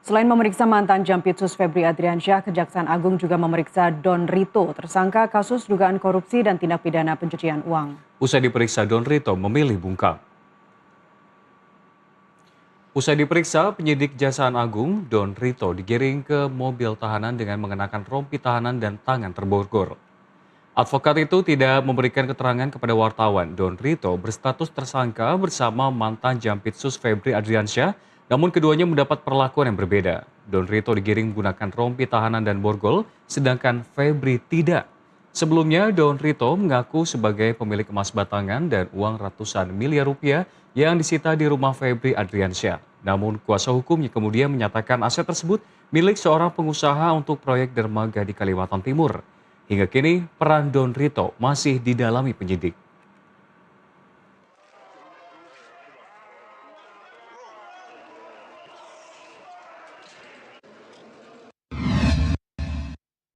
Selain memeriksa mantan Jampitsus Febri Adriansyah, Kejaksaan Agung juga memeriksa Don Rito, tersangka kasus dugaan korupsi dan tindak pidana pencucian uang. Usai diperiksa, Don Rito memilih bungkam. Usai diperiksa, penyidik Kejaksaan Agung, Don Rito digiring ke mobil tahanan dengan mengenakan rompi tahanan dan tangan terborgol. Advokat itu tidak memberikan keterangan kepada wartawan. Don Rito berstatus tersangka bersama mantan Jampitsus Febri Adriansyah, namun keduanya mendapat perlakuan yang berbeda. Don Rito digiring menggunakan rompi tahanan dan borgol, sedangkan Febri tidak. Sebelumnya, Don Rito mengaku sebagai pemilik emas batangan dan uang ratusan miliar rupiah yang disita di rumah Febri Adriansyah. Namun, kuasa hukumnya kemudian menyatakan aset tersebut milik seorang pengusaha untuk proyek dermaga di Kalimantan Timur. Hingga kini, peran Don Rito masih didalami penyidik.